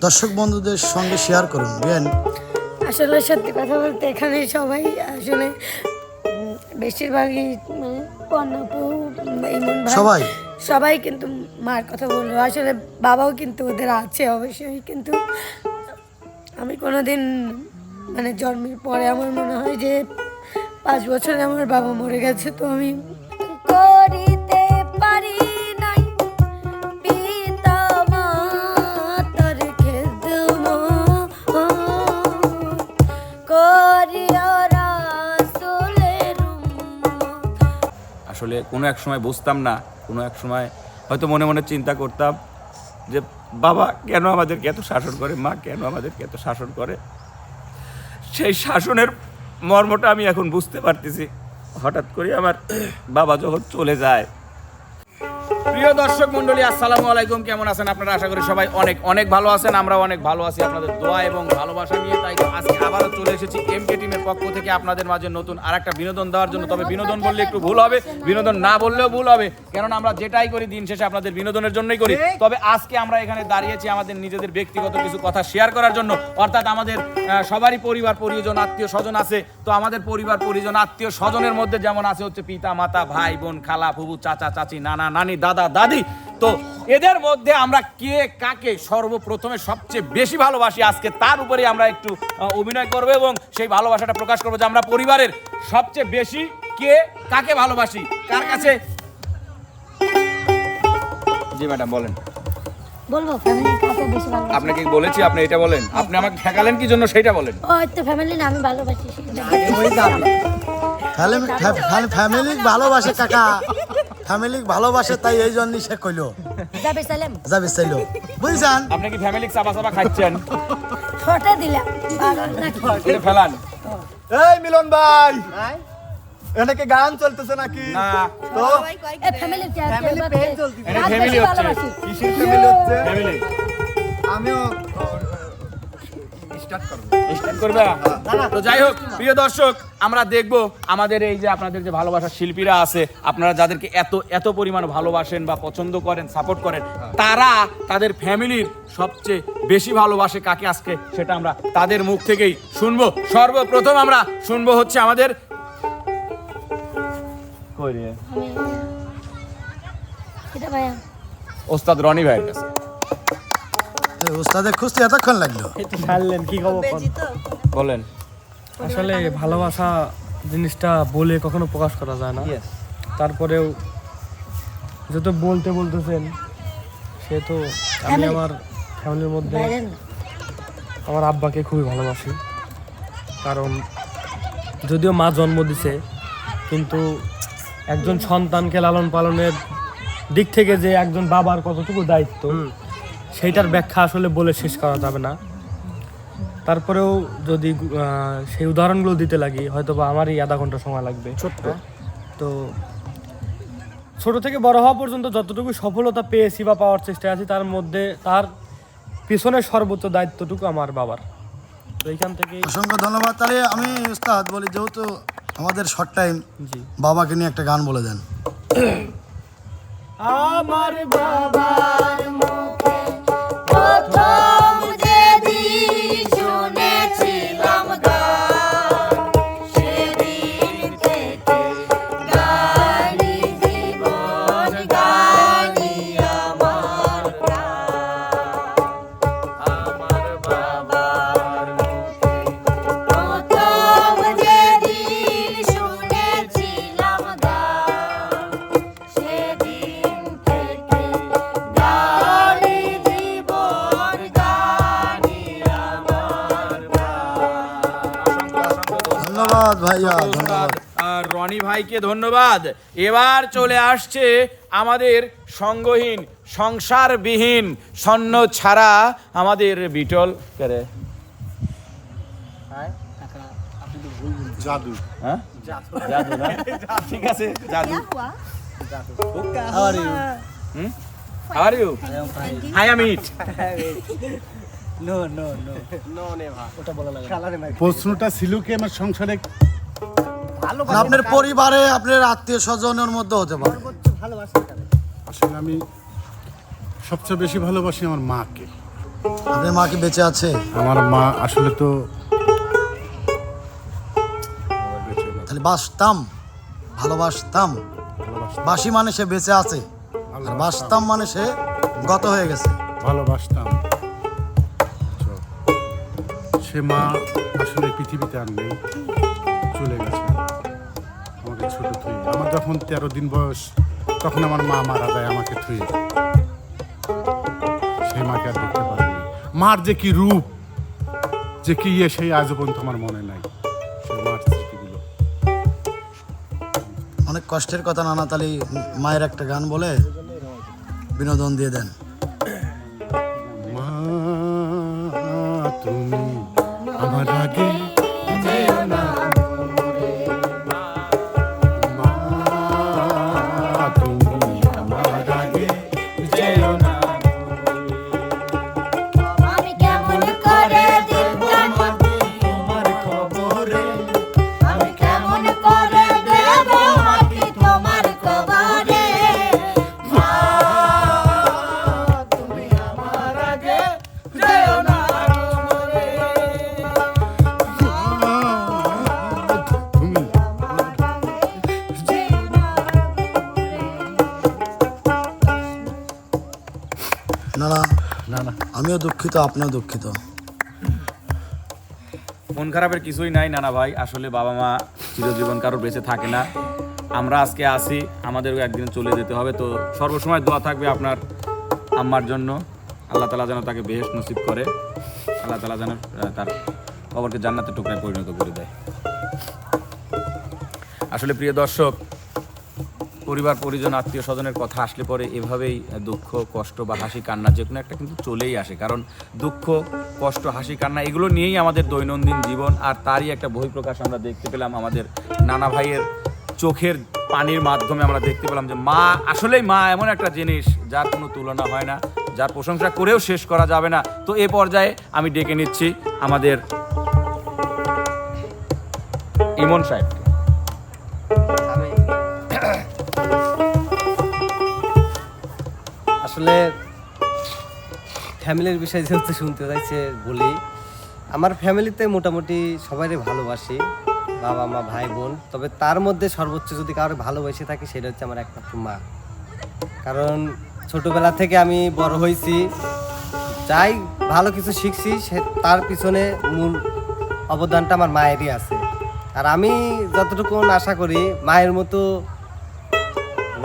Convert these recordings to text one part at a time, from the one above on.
দর্শক বন্ধুদের সঙ্গে শেয়ার করুন। বিয়ান আসলে সত্যি কথা বলতে এখানে সবাই আসলে বেশিরভাগই মানে কর্ণপু ইমন ভাই সবাই কিন্তু মার কথা বললো। আসলে বাবাও কিন্তু ওদের আছে অবশ্যই, কিন্তু আমি কোনোদিন মানে জন্মের পরে আমার মনে হয় যে 5 বছরে আমার বাবা মরে গেছে। তো আমি করিতে পারি নাই পিতা মাতার খেদমত করিয়া রাসূলের উম্মত। আসলে কোনো এক সময় বুঝতাম না, কোনো এক সময় হয়তো মনে মনে চিন্তা করতাম যে বাবা কেন আমাদেরকে এত শাসন করে, মা কেন আমাদেরকে এত শাসন করে। সেই শাসনের মর্মটা আমি এখন বুঝতে পারতেছি হঠাৎ করে আমার বাবা যখন চলে যায়। প্রিয় দর্শক মণ্ডলী, আসসালামু আলাইকুম। কেমন আছেন আপনারা? আশা করি সবাই অনেক অনেক ভালো আছেন। আমরা অনেক ভালো আছি আপনাদের দোয়া এবং ভালোবাসা নিয়ে। তাই তো আজকে আবারও চলে এসেছি এমকে টিমের পক্ষ থেকে আপনাদের মাঝে নতুন আরেকটা বিনোদন দেওয়ার জন্য। তবে বিনোদন বললে একটু ভুল হবে, বিনোদন না বললেও ভুল হবে, কেননা আমরা যেটাই করি দিন শেষে আপনাদের বিনোদনের জন্যই করি। তবে আজকে আমরা এখানে দাঁড়িয়েছি আমাদের নিজেদের ব্যক্তিগত কিছু কথা শেয়ার করার জন্য। অর্থাৎ আমাদের সবারই পরিবার পরিজন আত্মীয় স্বজন আছে। তো আমাদের পরিবার পরিজন আত্মীয় স্বজনের মধ্যে যেমন আছে হচ্ছে পিতা মাতা, ভাই বোন, খালা ফুফু, চাচা চাচি, নানা নানি, দাদা দাদি। তো এদের মধ্যে আমরা কে কাকে সর্বপ্রথমে সবচেয়ে বেশি ভালোবাসি, আজকে তার উপরে আমরা একটু অভিনয় করব এবং সেই ভালোবাসাটা প্রকাশ করবো যে আমরা পরিবারের সবচেয়ে বেশি কে কাকে ভালোবাসি, কার কাছে। জি ম্যাডাম বলেন। বলবো ফ্যামিলি কাকে বেশি ভালোবাসি? আপনাকে বলেছি আপনি এটা বলেন, আপনি আমাকে ঠেকালেন কি জন্য সেটা বলেন। ওই তো ফ্যামিলি না, আমি ভালোবাসি ফ্যামিলি ভালোবাসে কাকা, ফ্যামিলি ভালোবাসে, তাই এই জন্যই সে কইলো যাবে চাইলো বুঝছেন। আপনি কি ফ্যামিলি চাপা চাপা খাচ্ছেন? ছোটে দিলাম এটা ফেলান। এই মিলন ভাই, এখানে গান চলতেছে নাকি? না তো এই ফ্যামিলি এটা ফ্যামিলি হচ্ছে। কিসের ফ্যামিলি হচ্ছে? ফ্যামিলি আমিও স্টার্ট করবে। তো যাই হোক প্রিয় দর্শক, আমরা দেখব আমাদের এই যে আপনাদের যে ভালোবাসার শিল্পীরা আছে, আপনারা যাদেরকে এত এত পরিমাণ ভালোবাসেন বা পছন্দ করেন, সাপোর্ট করেন, তারা তাদের ফ্যামিলির সবচেয়ে বেশি ভালোবাসে কাকে আজকে সেটা আমরা তাদের মুখ থেকেই শুনবো। সর্বপ্রথম আমরা শুনবো হচ্ছে আমাদের ওস্তাদ রনি ভাইয়ের কাছে। ওস্তাদের খুঁজতে এতক্ষণ লাগলো। কি খবর বলেন। আসলে ভালোবাসা জিনিসটা বলে কখনো প্রকাশ করা যায় না। তারপরেও যত বলতেছেন সে তো আমি আমার ফ্যামিলির মধ্যে আমার আব্বাকে খুবই ভালোবাসি। কারণ যদিও মা জন্ম দিছে, কিন্তু একজন সন্তানকে লালন পালনের দিক থেকে যে একজন বাবার কতটুকু দায়িত্ব, সেইটার ব্যাখ্যা আসলে বলে শেষ করা যাবে না। তারপরেও যদি সেই উদাহরণগুলো দিতে লাগি হয়তো বা আমারই আধা ঘন্টা সময় লাগবে। ছোট্ট তো ছোট থেকে বড় হওয়া পর্যন্ত যতটুকু সফলতা পেয়েছি বা পাওয়ার চেষ্টা আছি, তার মধ্যে তার পিছনের সর্বোচ্চ দায়িত্বটুকু আমার বাবার। তো এইখান থেকে অসংখ্য ধন্যবাদ। তাহলে আমি উস্তাদ বলি, যেহেতু আমাদের শর্ট টাইম, জি বাবাকে নিয়ে একটা গান বলে দেন। আমার বাবার মুখে প্রথম যেদিন শুনেছিলাম গান, সেদিন থেকে গানই জীবন, গানই আমার প্রাণ। আমার বাবার মুখে প্রথম যেদিন শুনেছিলাম গান, সেদিন থেকে গানই জীবন, গানই আমার প্রাণ। ধন্যবাদ ভাইয়া, ধন্যবাদ। আর রনি ভাইকে ধন্যবাদ। এবার চলে আসছে আমাদের সঙ্গহীন, সংসারবিহীন, স্বর্ণ ছাড়া আমাদের বিটল করে। জাদু। হ্যাঁ জাদু না? ঠিক আছে জাদু। How are you? Hi Amit. প্রশ্নটা ছিল কি আমার সংসারে আপনার পরিবারে আপনার আত্মীয় স্বজনের মধ্যে হতে পারে। আসলে আমি সবচেয়ে বেশি ভালোবাসি আমার মাকে। আপনার মা কি বেঁচে আছে? আমার মা আসলে তো তাহলে বাসতাম, ভালোবাসতাম। বাসি মানে সে বেঁচে আছে, আর বাসতাম মানে সে গত হয়ে গেছে। ভালোবাসতাম। সে মা আসলে পৃথিবীতে আর নেই, চলে গেছে আমাকে ছোট থুয়ে। আমার যখন 13 দিন বয়স তখন আমার মা মারা যায় আমাকে থুয়ে। সেই মাকে আর দেখতে পারিনি। মার যে কি রূপ, যে কি সেই আজও পর্যন্ত আমার মনে নাই। সেই মার স্মৃতিগুলো অনেক কষ্টের কথা নানা। তাহলে মায়ের একটা গান বলে বিনোদন দিয়ে দেন। মা তুমি আমার আগে যেও না, মা তুমি আমার আগে যেও না। আমি কেমন করে দিল তোমার খবরে আমি কেমন করে দেব মাটি তোমার কবরে মা তুমি আমার আগে যেও না তুমি নানা না না আমিও দুঃখিত, আপনিও দুঃখিত। মন খারাপের কিছুই নাই নানা ভাই। আসলে বাবা মা চিরজীবন কারোর বেঁচে থাকে না। আমরা আজকে আসি, আমাদেরও একদিন চলে যেতে হবে। তো সর্বসময় দোয়া থাকবে আপনার আম্মার জন্য। আল্লাহ তাআলা যেন তাকে বেহেশত নসিব করে, আল্লাহ তাআলা যেন তার কবরকে জান্নাতের টুকরায় পরিণত করে দেয়। আসলে প্রিয় দর্শক, পরিবার পরিজন আত্মীয় স্বজনের কথা আসলে পরে এভাবেই দুঃখ কষ্ট বা হাসি কান্না যে কোনো একটা কিন্তু চলেই আসে। কারণ দুঃখ কষ্ট হাসি কান্না এগুলো নিয়েই আমাদের দৈনন্দিন জীবন। আর তারই একটা বহিঃপ্রকাশ আমরা দেখতে পেলাম আমাদের নানা ভাইয়ের চোখের পানির মাধ্যমে। আমরা দেখতে পেলাম যে মা আসলেই মা এমন একটা জিনিস যার কোনো তুলনা হয় না, যার প্রশংসা করেও শেষ করা যাবে না। তো এ পর্যায়ে আমি ডেকে নিচ্ছি আমাদের ইমন সাহেবকে। আসলে ফ্যামিলির বিষয় যেহেতু শুনতে চাইছে বলি, আমার ফ্যামিলিতে মোটামুটি সবাইকে ভালোবাসি, বাবা মা ভাই বোন। তবে তার মধ্যে সর্বোচ্চ যদি কারো ভালোবেসে থাকি সেটা হচ্ছে আমার একমাত্র মা। কারণ ছোটবেলা থেকে আমি বড় হয়েছি, যাই ভালো কিছু শিখছি সে তার পিছনে মূল অবদানটা আমার মায়েরই আছে। আর আমি যতটুকু আশা করি মায়ের মতো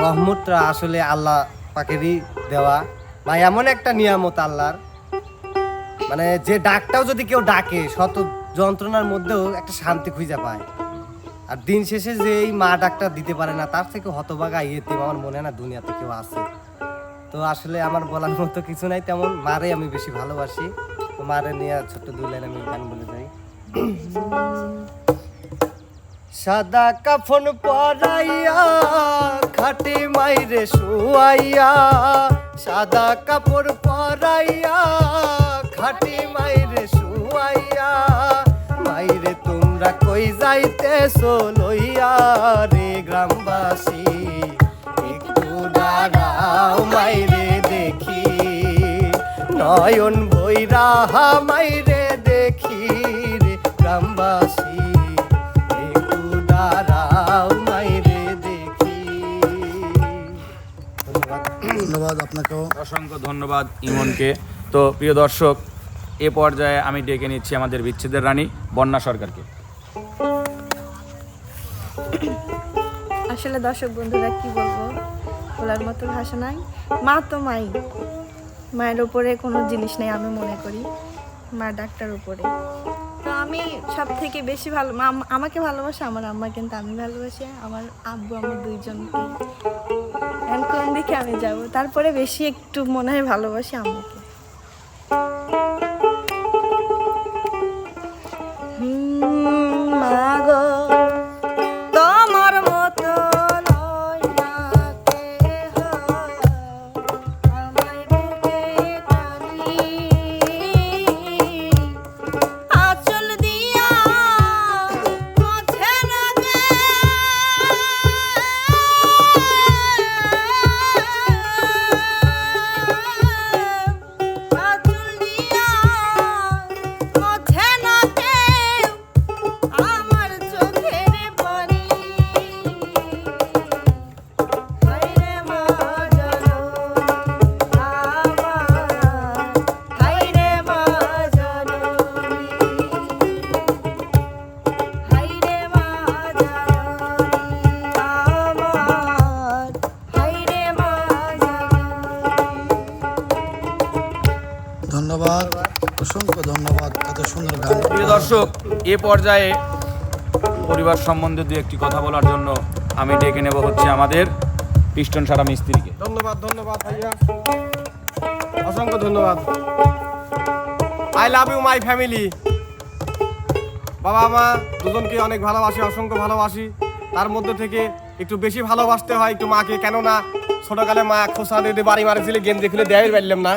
রহমতটা আসলে আল্লাহ পাকেরই দেওয়া। বা এমন একটা নিয়ামত আল্লাহর, মানে যে ডাকটাও যদি কেউ ডাকে শত যন্ত্রণার মধ্যেও একটা শান্তি খুঁজে পায়। আর দিন শেষে যে এই মা ডাকটা দিতে পারে না তার থেকে হতভাগা ইয়েতে আমার মনে হয় না দুনিয়াতে কেউ আছে। তো আসলে আমার বলার মতো কিছু নাই তেমন, মারে আমি বেশি ভালোবাসি। তো মারে নিয়ে ছোট্ট 2 লাইন আমি গান বলে যাই। সাদা কাফন পরাইয়া খাটি মাইরে শুয়াইয়া, সাদা কাপড় পরাইয়া খাটি মাইরে শুয়াইয়া, মাইরে তোমরা কই যাইতেছো লইয়া রে গ্রামবাসী, একটু দাঁড়াও মাইরে দেখি, নয়ন ভৈরা মাইরে দেখি রে গ্রামবাসী, একটু দাঁড়াও মাইরে দেখি। ধন্যবাদ আপনাকেও। অসংখ্য ধন্যবাদ ইমনকে। তো প্রিয় দর্শক, এ পর্যায়ে আমি ডেকে নিচ্ছি আমাদের বিচ্ছেদের রানী বন্যা সরকারকে। আসলে দর্শক বন্ধুরা কি বলবো, বলার মতো ভাষা নাই। মা তো মাই, মায়ের উপরে কোনো জিনিস নেই আমি মনে করি, মা ডাক্তার উপরে। তো আমি সব থেকে বেশি ভালো আমাকে ভালোবাসে আমার আম্মা, কিন্তু আমি ভালোবাসি আমার আব্বু আম্মু দুইজনকে। এখন কোন দিকে আমি যাব, তারপরে বেশি একটু মনে হয় ভালোবাসি আম্মুকে। মা গো তোমার মতো লয় না কেহ, আমায় বুকে টানি আঁচল দিয়া মোছে না যে, ধন্যবাদ, অসংখ্য ধন্যবাদ, এত সুন্দর গান। প্রিয় দর্শক, এ পর্যায়ে পরিবার সম্বন্ধে দু একটি কথা বলার জন্য আমি ডেকে নেব হচ্ছে আমাদের পিস্টন সারা মিস্ত্রিকে। ধন্যবাদ ভাইয়া, অসংখ্য ধন্যবাদ। I love you my family. বাবা মা দুজনকে অনেক ভালোবাসি, অসংখ্য ভালোবাসি। তার মধ্যে থেকে একটু বেশি ভালোবাসতে হয় একটু মাকে, কেননা ছোটকালে মা খোসা দিয়ে বাড়ি মারেছিলি, গেঞ্জি খুলে দেওয়াই পারলাম না,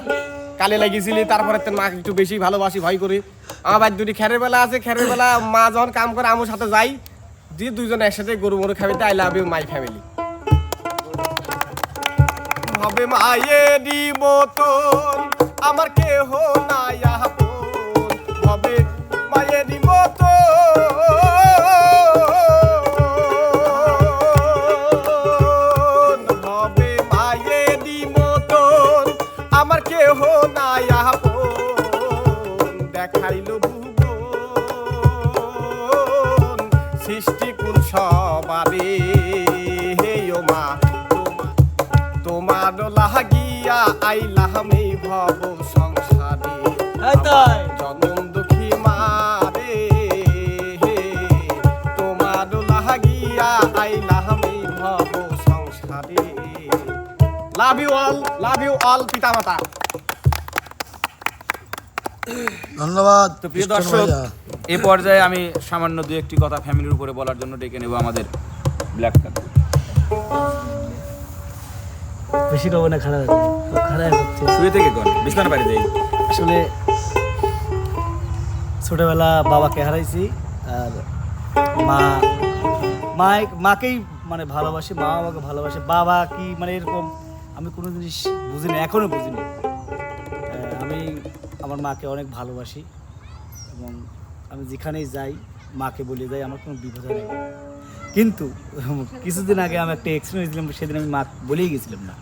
কালে লাগিয়েছিলি। তারপরে তো মাকে একটু বেশি ভালোবাসি, ভয় করি। আমার বাড়ি দুটি খেরের বেলা আছে, খেরের বেলা মা যখন কাম করে আমার সাথে যাই, দিয়ে দুইজন একসাথে গরু মরু খাবিতে। I love you my family. হবে মায়েরই মতন আমার কেহ নাই আপন, হবে মায়েরই মতন, হবে মায়েরই মতন আমার কেহ নাই আপন। দেখাইল ভুবন সৃষ্টি কোন সবারে, হে ও মা তোমার লাগিয়া আইলাম এই ভব সংসারে, জনম দুঃখী মারে, তোমার লাগিয়া আইলাম এই ভব সংসারে। লাভ ইউ অল পিতা মাতা। ধন্যবাদ। তো প্রিয় দর্শক, এ পর্যায়ে আমি সামান্য দু একটি কথা ফ্যামিলির উপরে বলার জন্য ডেকে নেব আমাদের ব্ল্যাক কাকু। বেশি রব না, খারাপ হচ্ছে। শুয়ে থেকে কোন বিছানা বাড়ি যাই। আসলে ছোটবেলা বাবাকে হারাইছি, আর মাকেই মানে ভালোবাসে, মা বাবাকে ভালোবাসে। বাবা কি মানে এরকম আমি কোনো জিনিস বুঝিনি, এখনো বুঝিনি। আমি আমার মাকে অনেক ভালোবাসি এবং আমি যেখানেই যাই মাকে বলে যাই আমার কোনো বিপদ নেই। কিন্তু কিছুদিন আগে আমি একটা এক্সিডেন্ট হয়েছিলাম, সেদিন আমি মা বলেই গেছিলাম না,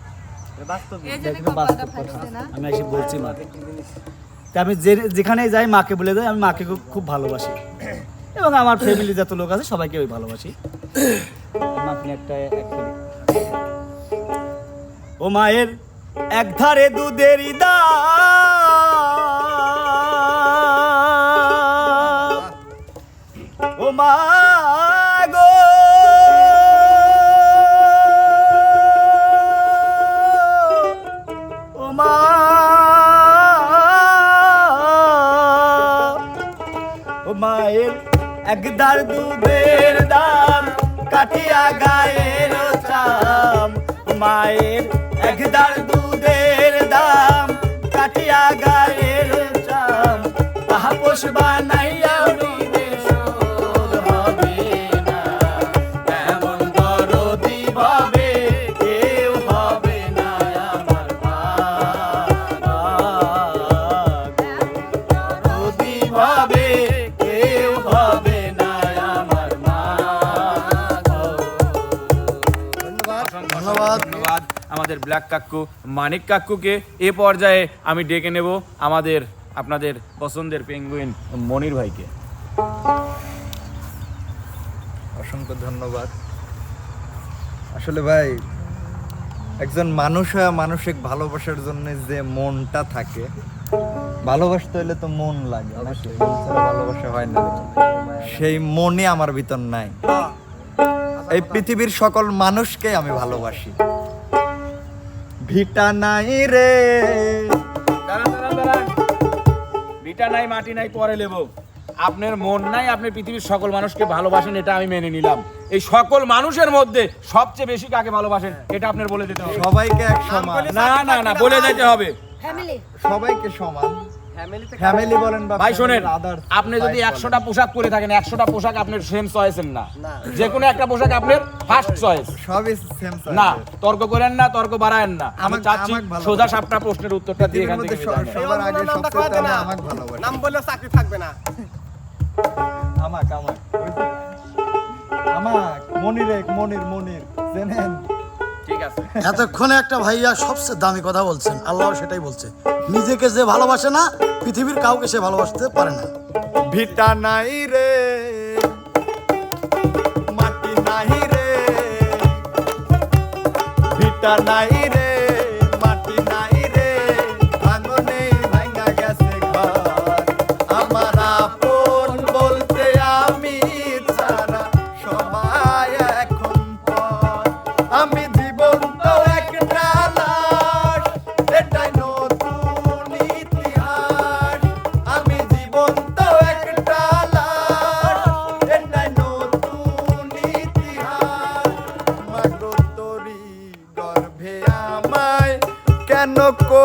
আমি এসে বলছি মাকে। তা আমি যেখানেই যাই মাকে বলে যাই আমি মাকে খুব ভালোবাসি এবং আমার ফ্যামিলি যত লোক আছে সবাইকে ওই ভালোবাসি। আপনি একটা ও মায়ের এক ধারে দুধের ও মা গো, ও মা ও মায়ের একদার দুধের দাম কাটিয়া গায়ের চাম, মায়ের একদার দুধের দাম কাটিয়া গায়ের চাম, তাহা পোষবা নাইয়া ধন্যবাদ আমাদের ব্ল্যাক কাকু মানিক কাকুকে। এ পর্যায়ে আমি ডেকে নেব আমাদের আপনাদের পছন্দের পেঙ্গুইন মনির ভাইকে। অসংখ্য ধন্যবাদ। আসলে ভাই, একজন মানুষ মানসিক ভালোবাসার জন্য যে মনটা থাকে, ভালোবাসতে হলে তো মন লাগে, নাকি ভালোবাসা হয় না, সেই মনই আমার ভিতর নাই। এই পৃথিবীর সকল মানুষকে আমি ভালোবাসি। ভিটা নাই রে, ভিটা নাই মাটি নাই পরে লেবো, আপনার মন নাই, আপনি পৃথিবীর সকল মানুষকে ভালোবাসেন, এটা আমি মেনে নিলাম। এই সকল মানুষের মধ্যে সবচেয়ে বেশি কাকে ভালোবাসেন এটা আপনার বলে দিতে হবে। সবাইকে এক সমান, না না না, বলে দিতে হবে। সবাইকে সমান। ফ্যামিলি বলেন বা ভাই শোনেন, আপনি যদি 100টা পোশাক পরে থাকেন, 100টা পোশাক আপনার সেম চয়েসের না, যে কোনো একটা পোশাক আপনার ফার্স্ট চয়েস। সবই সেম চয়েস না, তর্ক করেন না, তর্ক বাড়ায়েন না। আমি চাচ্ছি সোজা সাপটা প্রশ্নের উত্তরটা দিয়ে এখান থেকে বিদায় নেন। সবার আগে সবচেয়ে আমি আমাকে ভালোবাসি। নাম বললে চাকরি থাকবে না। আমাকে মনির চেনেন? ঠিক আছে। এতক্ষণে একটা ভাইয়া সবচেয়ে দামি কথা বলছেন, আল্লাহ সেটাই বলছে, নিজেকে যে ভালোবাসে না পৃথিবীর কাউকে সে ভালোবাসতে পারে না। ভিটা নাই রে, মাটি নাই রে, ভিটা নাই রে, মাটি নাই রে, ভাঙনে ভাঙা গেছে ঘর।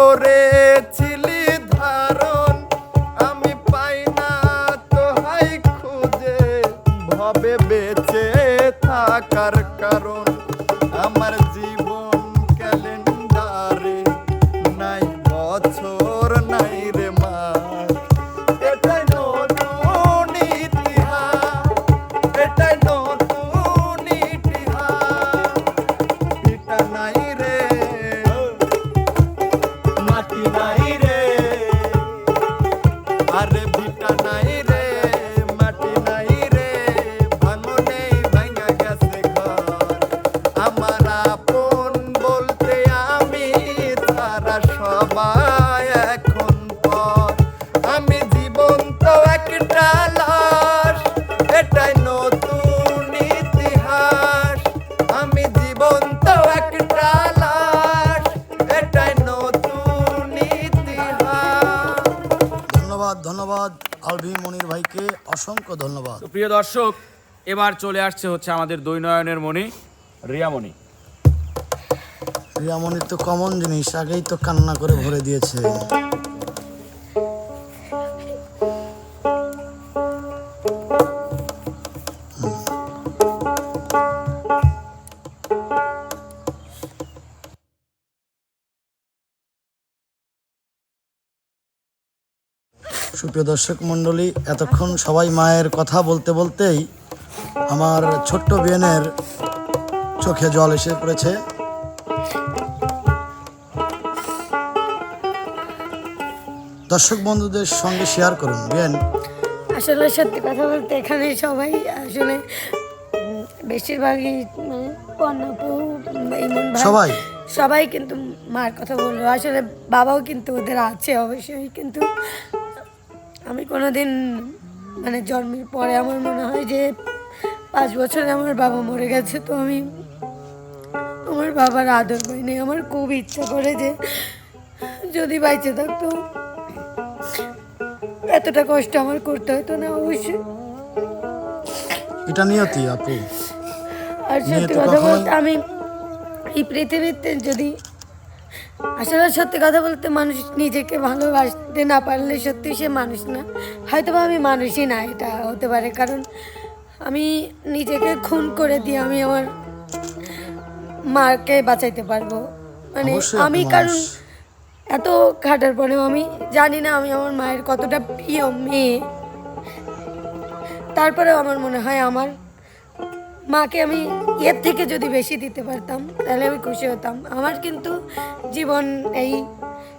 করেছিলি ধারণ, আমি পাই না তো হাই খুঁজে ভবে বেঁচে থাকার কারণ। আমার জীবন ক্যালেন্ডারে নাই বছর নাই রে মাস, এটাই নতুন ইতিহাস, এটাই নতুন ইতিহাস। ভিটা নাই রে, মাটি নাই রে, আরে ভিটা নাই রে, মাটি নাই রে, ভাঙনেই ভাঙা গেছে ঘর। আমার আপন বলতে আমি তারা সবাই এখন পর। আমি জীবন্ত একটা লাশ, এটাই নতুন ইতিহাস। আমি জীবন্ত একটা লাশ, এটাই নতুন ইতিহাস। ধন্যবাদ ধন্যবাদ আলভি মনির ভাইকে, অসংখ্য ধন্যবাদ। তো প্রিয় দর্শক, এবার চলে আসছে হচ্ছে আমাদের দৈনয়নের মণি রিয়ামণি। রিয়ামণির তো কমন জিনিস, আগেই তো কান্না করে ভরে দিয়েছে। সুপ্রিয় দর্শক মণ্ডলী, এতক্ষণ সবাই মায়ের কথা বলতে বলতেই আমার ছোট্ট বিয়েনের চোখে জল এসে পড়েছে। দর্শক বন্ধুদের সঙ্গে শেয়ার করুন বিয়েন। আসলে সত্যি কথা বলতে এখানে সবাই আসলে বেশিরভাগই মানে কন্যাপু ইমন ভাই সবাই সবাই কিন্তু মার কথা বললো। আসলে বাবাও কিন্তু ওদের আছে অবশ্যই, কিন্তু আমি কোনোদিন মানে জন্মের পরে আমার মনে হয় যে 5 বছরে আমার বাবা মরে গেছে। তো আমি আমার বাবার আদর পাইনি। আমার খুব ইচ্ছা করে যে যদি বাইচে থাকতো এতটা কষ্ট আমার করতে হতো না। অবশ্যই এটা নিয়তি আপু। আর সত্যি কথা বলতে আমি এই পৃথিবীতে যদি আসলে সত্যি কথা বলতে মানুষ নিজেকে ভালোবাসতে না পারলে সত্যি সে মানুষ না। হয়তো বা আমি মানুষই না, এটা হতে পারে। কারণ আমি নিজেকে খুন করে দিয়ে আমি আমার মাকে বাঁচাইতে পারবো। মানে অবশ্যই আমি আপনি কারণ মানুষ। এত খাটার পরেও আমি জানি না আমি আমার মায়ের কতটা প্রিয় মেয়ে। তারপরেও আমার মনে হয় আমার মাকে আমি এর থেকে যদি বেশি দিতে পারতাম তাহলে আমি খুশি হতাম। আমার কিন্তু জীবন এই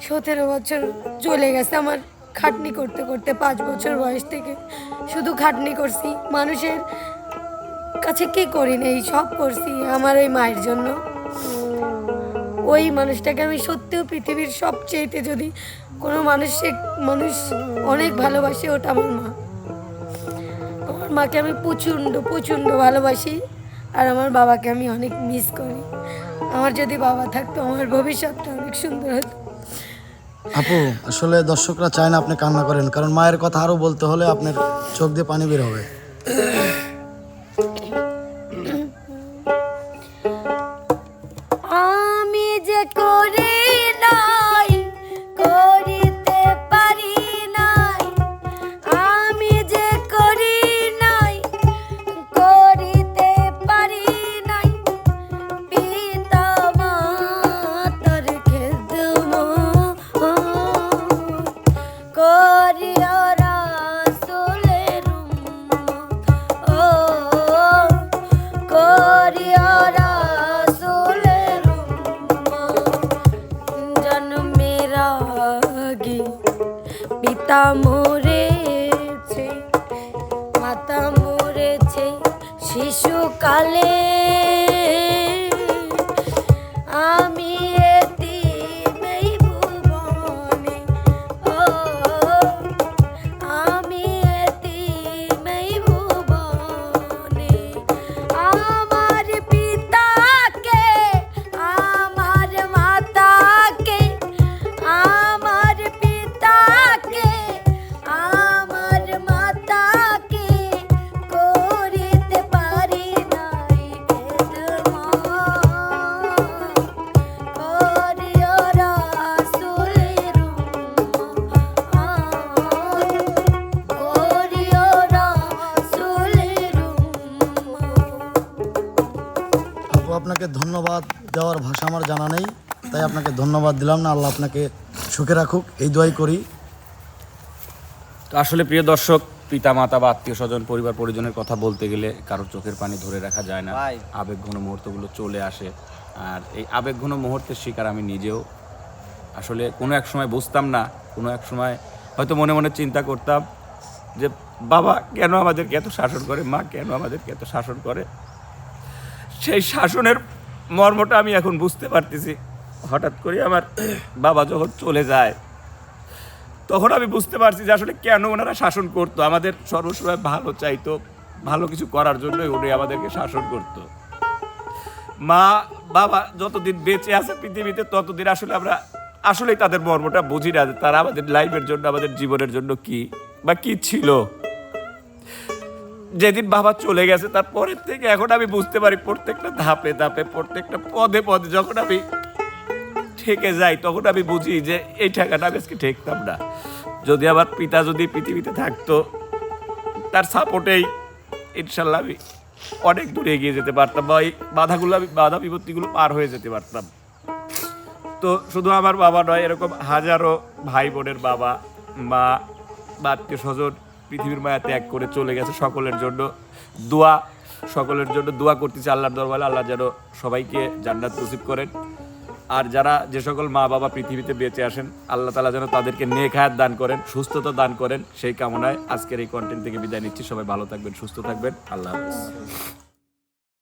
17 বছর চলে গেছে আমার খাটনি করতে করতে। 5 বছর বয়স থেকে শুধু খাটনি করছি, মানুষের কাছে কি করি না, এই সব করছি আমার ওই মায়ের জন্য। ওই মানুষটাকে আমি সত্যিও পৃথিবীর সবচেয়েতে যদি কোনো মানুষ অনেক ভালোবাসে, ওটা আমার মা। আমার মাকে আমি প্রচণ্ড ভালোবাসি, আর আমার বাবাকে আমি অনেক মিস করি। আমার যদি বাবা থাকতো আমার ভবিষ্যৎটা অনেক সুন্দর হতো। আপু আসলে দর্শকরা চায় না আপনি কান্না করেন, কারণ মায়ের কথা আরো বলতে হলে আপনার চোখ দিয়ে পানি বের হবে। আমি যে করি নাই করিতে পারি নাই, আমি যে করি নাই করিতে পারি নাই, পিতা মাতার খেদমত করিয়া রাসূলের উম্মত, ও করিয়া রাসূলের উম্মত। জন্মের আগে পিতা মরেছে, মাতা মরেছে শিশুকালে, আমি এতিম এই ভুবনে, ও আমি এতিম এই ভুবনে। আমার পিতাকে আমার মাতাকে, আমার পিতাকে আমার মাতাকে করিতে পারি নাই আপনাকে ধন্যবাদ দেওয়ার ভাষা আমার জানা নেই, তাই আপনাকে ধন্যবাদ দিলাম না। আল্লাহ আপনাকে সুখে রাখুক, এই দোয়াই করি। তো আসলে প্রিয় দর্শক, পিতা মাতা বা আত্মীয় স্বজন পরিবার পরিজনের কথা বলতে গেলে কারোর চোখের পানি ধরে রাখা যায় না, ভাই। আবেগঘন মুহূর্তগুলো চলে আসে। আর এই আবেগঘন মুহূর্তের শিকার আমি নিজেও। আসলে কোনো এক সময় বুঝতাম না, কোনো এক সময় হয়তো মনে মনে চিন্তা করতাম যে বাবা কেন আমাদেরকে এত শাসন করে, মা কেন আমাদেরকে এত শাসন করে। সেই শাসনের মর্মটা আমি এখন বুঝতে পারতেছি। হঠাৎ করে আমার বাবা যখন চলে যায়, তখন আমি বুঝতে পারছি যে আসলে কেন ওনারা শাসন করতো। আমাদের সর্বসময় ভালো চাইতো, ভালো কিছু করার জন্যই উনি আমাদেরকে শাসন করতো। মা বাবা যতদিন বেঁচে আছে পৃথিবীতে, ততদিন আসলে আমরা আসলেই তাদের মর্মটা বুঝি না, তারা আমাদের লাইফের জন্য, আমাদের জীবনের জন্য কি বা কি ছিল। যেদিন বাবা চলে গেছে তারপরের থেকে এখন আমি বুঝতে পারি, প্রত্যেকটা ধাপে ধাপে, প্রত্যেকটা পদে পদে যখন আমি ঠেকে যাই, তখন আমি বুঝি যে এই ঠেকাটা আমি আজকে ঠেকতাম না। যদি আমার পিতা যদি পৃথিবীতে থাকতো, তার সাপোর্টেই ইনশাল্লাহ আমি অনেক দূরে এগিয়ে যেতে পারতাম, বা এই বাধা বিপত্তিগুলো পার হয়ে যেতে পারতাম। তো শুধু আমার বাবা নয়, এরকম হাজারো ভাই বোনের বাবা মা বা আত্মীয় স্বজন পৃথিবীর মায়া ত্যাগ করে চলে গেছে। সকলের জন্য দোয়া করতেছি আল্লাহর দরবারে, আল্লাহ যেন সবাইকে জান্নাত নসিব করেন। আর যে সকল মা বাবা পৃথিবীতে বেঁচে আসেন, আল্লাহ তাআলা যেন তাদেরকে নেক হায়াত দান করেন, সুস্থতা দান করেন, সেই কামনায় আজকের এই কন্টেন্ট থেকে বিদায় নিচ্ছি। সবাই ভালো থাকবেন, সুস্থ থাকবেন। আল্লাহ হাফেজ।